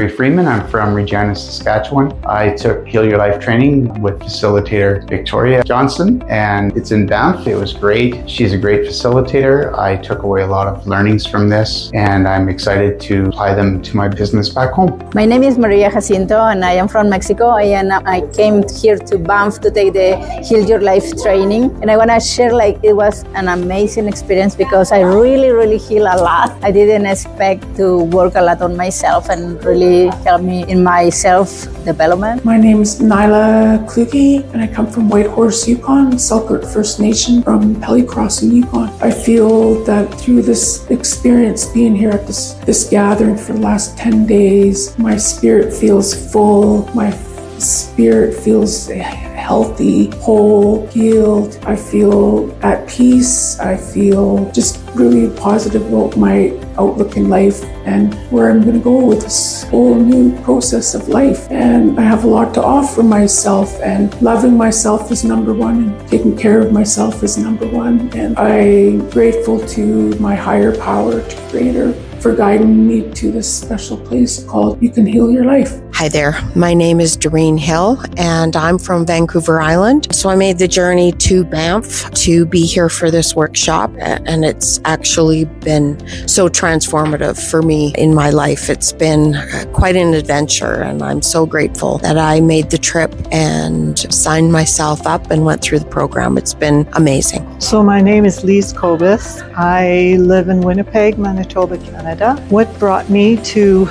Terry Freeman. I'm from Regina, Saskatchewan. I took Heal Your Life training with Facilitator Victoria Johnson, and it's in Banff. It was great. She's a great facilitator. I took away a lot of learnings from this, and I'm excited to apply them to my business back home. My name is Maria Jacinto, and I am from Mexico. I came here to Banff to take the Heal Your Life training, and I want to share it was an amazing experience because I really heal a lot. I didn't expect to work a lot on myself and really help me in my self-development. My name is Nyla Kluge, and I come from Whitehorse, Yukon, Selkirk First Nation from Pelly Crossing, Yukon. I feel that through this experience being here at this gathering for the last 10 days, my spirit feels full, my spirit feels healthy, whole, healed. I feel at peace. I feel just really positive about my outlook in life and where I'm going to go with this whole new process of life. And I have a lot to offer myself, and loving myself is number one, and taking care of myself is number one. And I'm grateful to my higher power, to Creator, for guiding me to this special place called You Can Heal Your Life. Hi there, my name is Doreen Hill, and I'm from Vancouver Island. So I made the journey to Banff to be here for this workshop, and it's actually been so transformative for me in my life. It's been quite an adventure, and I'm so grateful that I made the trip and signed myself up and went through the program. It's been amazing. So my name is Lise Kobus. I live in Winnipeg, Manitoba, Canada. What brought me to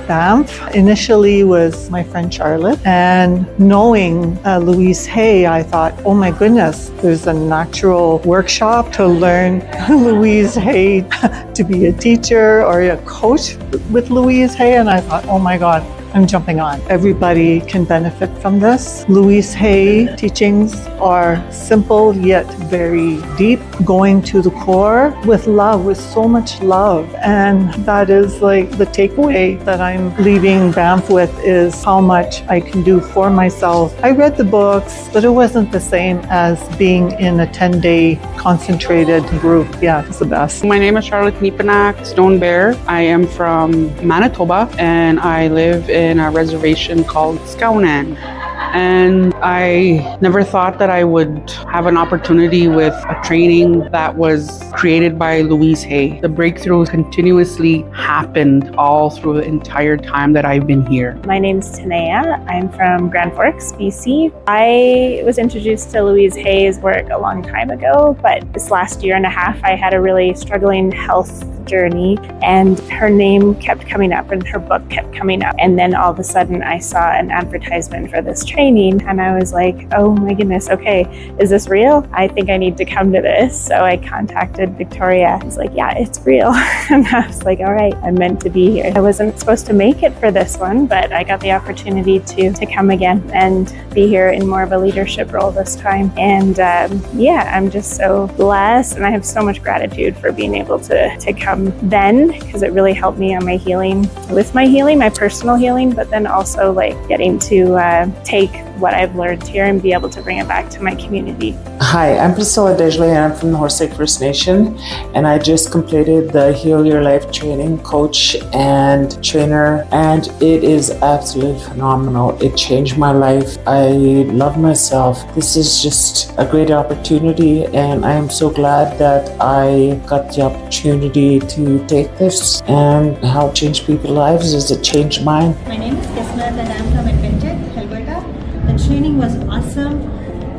Banff initially was my friend Charlotte, and knowing Louise Hay, I thought, oh my goodness, there's a natural workshop to learn Louise Hay, to be a teacher or a coach with Louise Hay, and I thought, oh my God, I'm jumping on. Everybody can benefit from this. Louise Hay teachings are simple yet very deep, going to the core with love, with so much love. And that is the takeaway that I'm leaving Banff with, is how much I can do for myself. I read the books, but it wasn't the same as being in a 10-day concentrated group. Yeah, it's the best. My name is Charlotte Kniepenack Stone Bear. I am from Manitoba, and I live in a reservation called Skownan. And I never thought that I would have an opportunity with a training that was created by Louise Hay. The breakthroughs continuously happened all through the entire time that I've been here. My name's Tanea. I'm from Grand Forks, BC. I was introduced to Louise Hay's work a long time ago, but this last year and a half, I had a really struggling health journey, and her name kept coming up and her book kept coming up. And then all of a sudden I saw an advertisement for this training, and I was like, oh my goodness, okay, is this real? I think I need to come to this. So I contacted Victoria. I was like, yeah, it's real. And I was like, all right, I'm meant to be here. I wasn't supposed to make it for this one, but I got the opportunity to come again and be here in more of a leadership role this time. And yeah, I'm just so blessed, and I have so much gratitude for being able to come then, because it really helped me on my healing, my personal healing, but then also getting to take what I've learned here and be able to bring it back to my community. Hi, I'm Priscilla Desley, and I'm from the Horse Lake First Nation, and I just completed the Heal Your Life training, coach and trainer, and it is absolutely phenomenal. It changed my life. I love myself. This is just a great opportunity, and I am so glad that I got the opportunity to take this and help change people's lives as it changed mine. My name is Kismet, and I'm from Adventure, Alberta. The training was awesome,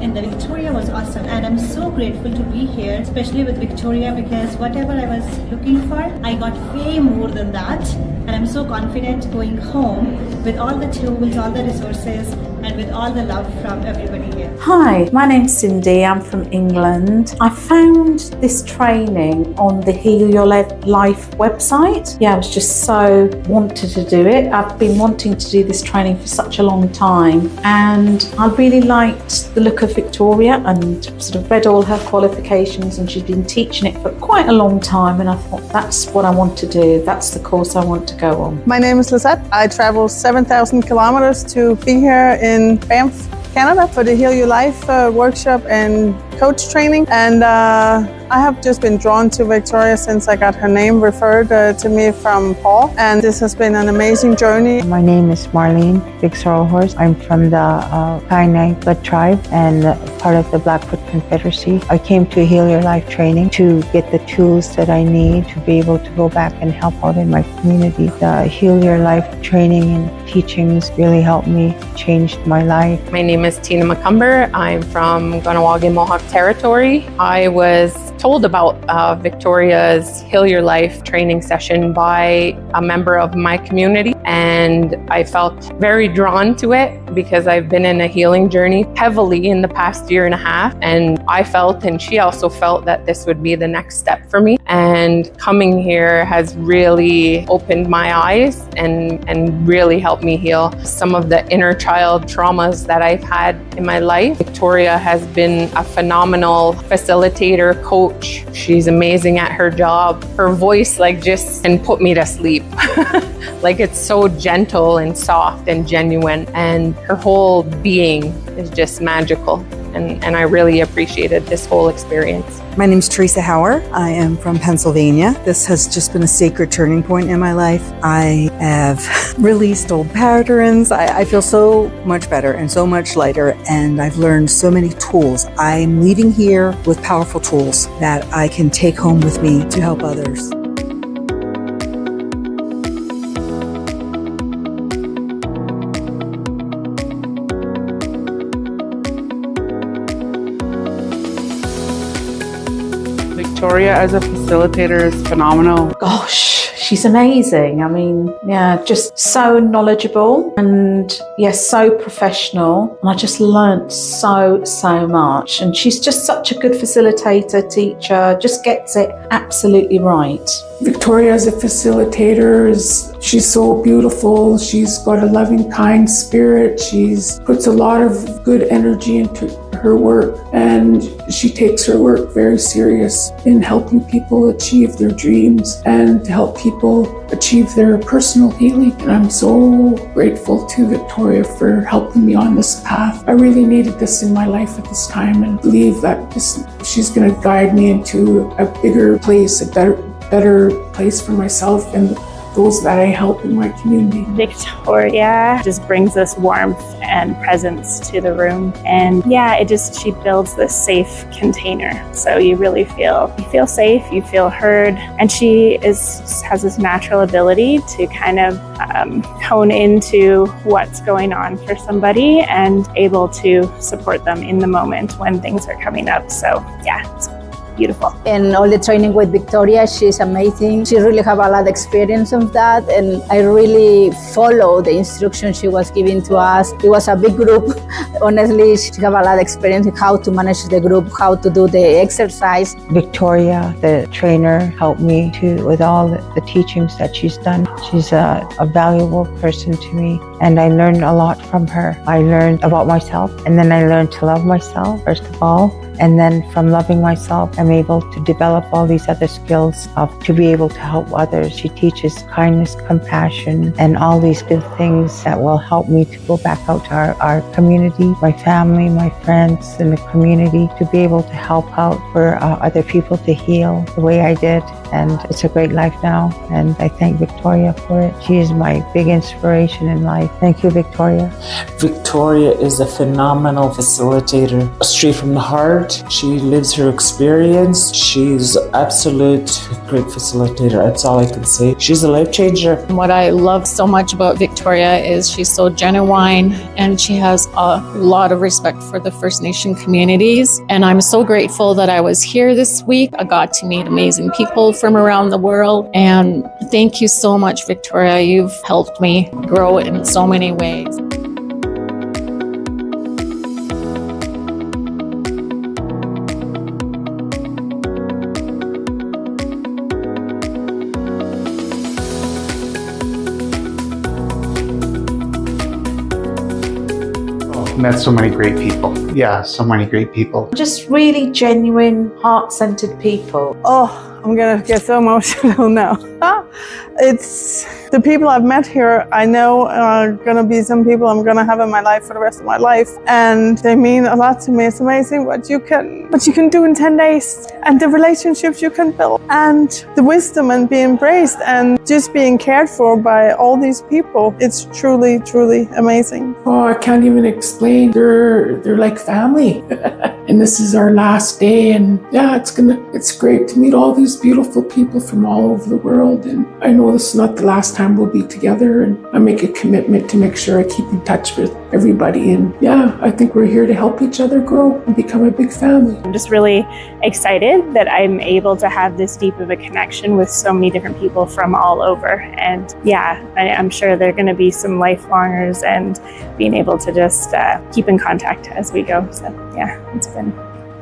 and the Victoria was awesome, and I'm so grateful to be here, especially with Victoria, because whatever I was looking for, I got way more than that, and I'm so confident going home with all the tools, all the resources, and with all the love from everybody here. Hi, my name's Cindy. I'm from England. I found this training on the Heal Your Life website. Yeah, I was just so wanted to do it. I've been wanting to do this training for such a long time, and I really liked the look of Victoria and sort of read all her qualifications, and she'd been teaching it for quite a long time, and I thought that's what I want to do. That's the course I want to go on. My name is Lisette. I traveled 7,000 kilometers to be here in Banff, Canada for the Heal Your Life workshop, and coach training, and I have just been drawn to Victoria since I got her name referred to me from Paul, and this has been an amazing journey. My name is Marlene Big Sorrel Horse. I'm from the Kainai Blood Tribe and part of the Blackfoot Confederacy. I came to Heal Your Life training to get the tools that I need to be able to go back and help out in my community. The Heal Your Life training and teachings really helped me, changed my life. My name is Tina McCumber. I'm from Ganawagi Mohawk Territory. I was told about Victoria's Heal Your Life training session by a member of my community, and I felt very drawn to it because I've been in a healing journey heavily in the past year and a half, and I felt, and she also felt, that this would be the next step for me. And coming here has really opened my eyes and really helped me heal some of the inner child traumas that I've had in my life. Victoria has been a phenomenal facilitator, coach. She's amazing at her job. Her voice just can put me to sleep. It's so gentle and soft and genuine, and her whole being is just magical. And I really appreciated this whole experience. My name is Teresa Hauer. I am from Pennsylvania. This has just been a sacred turning point in my life. I have released old patterns. I feel so much better and so much lighter, and I've learned so many tools. I'm leaving here with powerful tools that I can take home with me to help others. Victoria as a facilitator is phenomenal. Gosh, she's amazing. I mean, yeah, just so knowledgeable and so professional. And I just learnt so much. And she's just such a good facilitator, teacher, just gets it absolutely right. Victoria as a facilitator she's so beautiful. She's got a loving, kind spirit. She's puts a lot of good energy into her work, and she takes her work very serious in helping people achieve their dreams and to help people achieve their personal healing. And I'm so grateful to Victoria for helping me on this path. I really needed this in my life at this time, and believe that she's going to guide me into a bigger place, a better place for myself and those that I help in my community. Victoria just brings this warmth and presence to the room, and she builds this safe container. So you really feel safe, you feel heard, and she has this natural ability to kind of hone into what's going on for somebody and able to support them in the moment when things are coming up. So it's beautiful. And all the training with Victoria, she's amazing. She really have a lot of experience of that, and I really follow the instructions she was giving to us. It was a big group. Honestly, she have a lot of experience in how to manage the group, how to do the exercise. Victoria, the trainer, helped me with all the teachings that she's done. She's a valuable person to me, and I learned a lot from her. I learned about myself, and then I learned to love myself, first of all. And then from loving myself, I'm able to develop all these other skills to be able to help others. She teaches kindness, compassion, and all these good things that will help me to go back out to our community, my family, my friends in the community, to be able to help out for other people to heal the way I did. And it's a great life now, and I thank Victoria for it. She is my big inspiration in life. Thank you, Victoria. Victoria is a phenomenal facilitator, straight from the heart. She lives her experience. She's absolute great facilitator. That's all I can say. She's a life changer. What I love so much about Victoria is she's so genuine, and she has a lot of respect for the First Nation communities. And I'm so grateful that I was here this week. I got to meet amazing people from around the world. And thank you so much, Victoria. You've helped me grow in so many ways. Met so many great people. Yeah, so many great people. Just really genuine, heart-centered people. Oh, I'm gonna get so emotional now. It's the people I've met here. I know are gonna be some people I'm gonna have in my life for the rest of my life, and they mean a lot to me. It's amazing what you can do in 10 days, and the relationships you can build, and the wisdom and be embraced, and just being cared for by all these people. It's truly, truly amazing. Oh, I can't even explain. They're like family. And this is our last day, and yeah, it's great to meet all these beautiful people from all over the world. And I know this is not the last time we'll be together, and I make a commitment to make sure I keep in touch with everybody. And yeah, I think we're here to help each other grow and become a big family. I'm just really excited that I'm able to have this deep of a connection with so many different people from all over. And yeah, I'm sure there are going to be some lifelongers, and being able to just keep in contact as we go. So yeah, it's been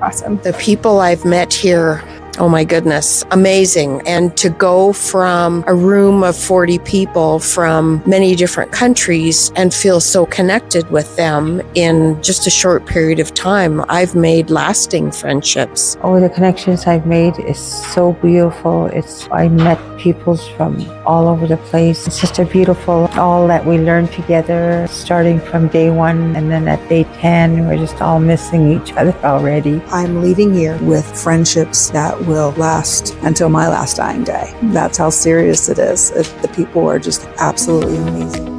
awesome. The people I've met here, oh my goodness, amazing. And to go from a room of 40 people from many different countries and feel so connected with them in just a short period of time, I've made lasting friendships. Oh, the connections I've made is so beautiful. I met people from all over the place. It's just a beautiful, all that we learned together, starting from day 1, and then at day 10, we're just all missing each other already. I'm leaving here with friendships that will last until my last dying day. That's how serious it is. The people are just absolutely amazing.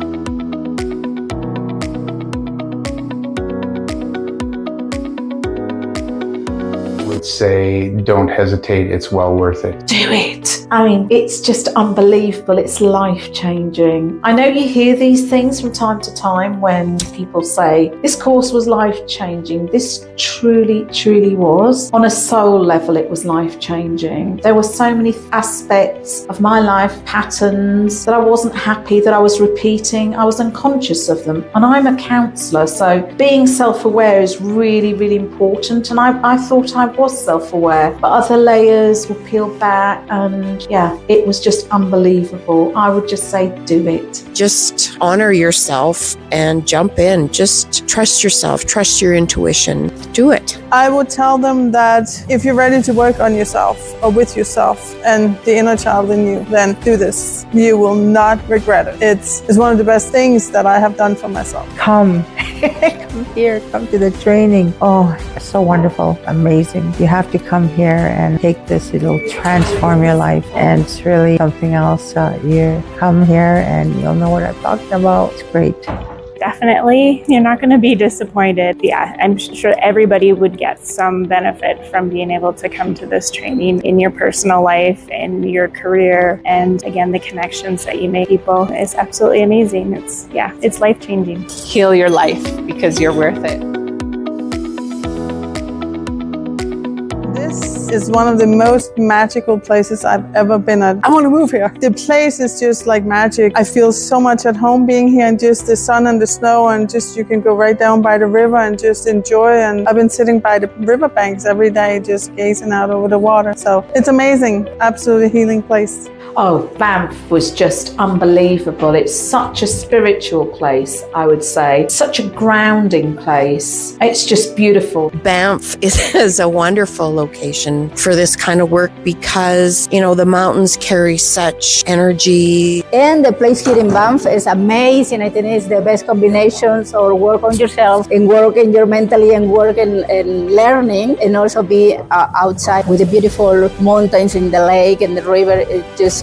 Say, don't hesitate, it's well worth it. Do it. I mean, it's just unbelievable. It's life-changing. I know you hear these things from time to time when people say, this course was life-changing. This truly, truly was. On a soul level, it was life-changing. There were so many aspects of my life, patterns that I wasn't happy, that I was repeating. I was unconscious of them. And I'm a counsellor, so being self-aware is really, really important. And I thought I was self-aware, but other layers were peeled back, and yeah, it was just unbelievable. I would just say, do it. Just honor yourself and jump in. Just trust yourself, trust your intuition. Do it. I would tell them that if you're ready to work on yourself or with yourself and the inner child in you, then do this. You will not regret it. It's one of the best things that I have done for myself. Come here, come to the training. Oh, it's so wonderful, amazing. You have to come here and take this. It'll transform your life, and it's really something else. You come here and you'll know what I'm talking about. It's great. Definitely, you're not going to be disappointed. Yeah, I'm sure everybody would get some benefit from being able to come to this training in your personal life, in your career, and again, the connections that you make people is absolutely amazing. It's life-changing. Heal your life because you're worth it. This is one of the most magical places I've ever been at. I want to move here. The place is just like magic. I feel so much at home being here, and just the sun and the snow, and just you can go right down by the river and just enjoy. And I've been sitting by the riverbanks every day just gazing out over the water. So it's amazing. Absolutely healing place. Oh, Banff was just unbelievable. It's such a spiritual place, I would say. Such a grounding place. It's just beautiful. Banff is a wonderful location for this kind of work because, the mountains carry such energy. And the place here in Banff is amazing. I think it's the best combinations or work on yourself and work in your mentally and work in learning, and also be outside with the beautiful mountains in the lake and the river.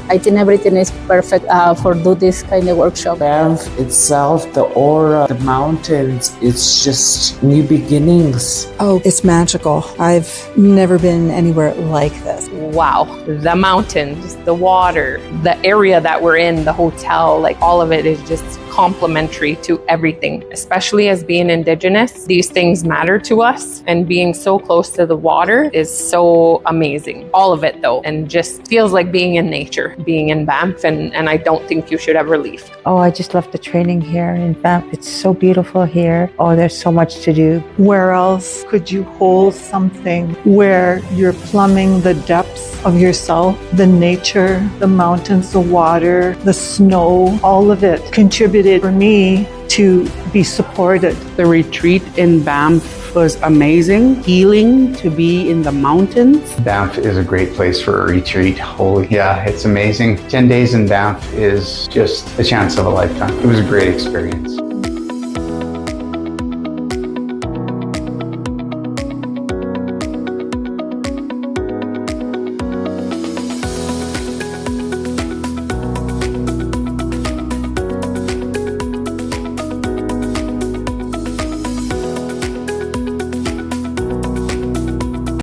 I think everything is perfect for do this kind of workshop. Banff itself, the aura, the mountains, it's just new beginnings. Oh, it's magical. I've never been anywhere like this. Wow. The mountains, the water, the area that we're in, the hotel, like all of it is just complementary to everything, especially as being Indigenous. These things matter to us, and being so close to the water is so amazing. All of it though, and just feels like being in nature, being in Banff, and I don't think you should ever leave. Oh, I just love the training here in Banff. It's so beautiful here. Oh, there's so much to do. Where else could you hold something where you're plumbing the depths of yourself, the nature, the mountains, the water, the snow, all of it contributed for me to be supported. The retreat in Banff was amazing. Healing to be in the mountains. Banff is a great place for a retreat. Holy, yeah, it's amazing. 10 days in Banff is just a chance of a lifetime. It was a great experience.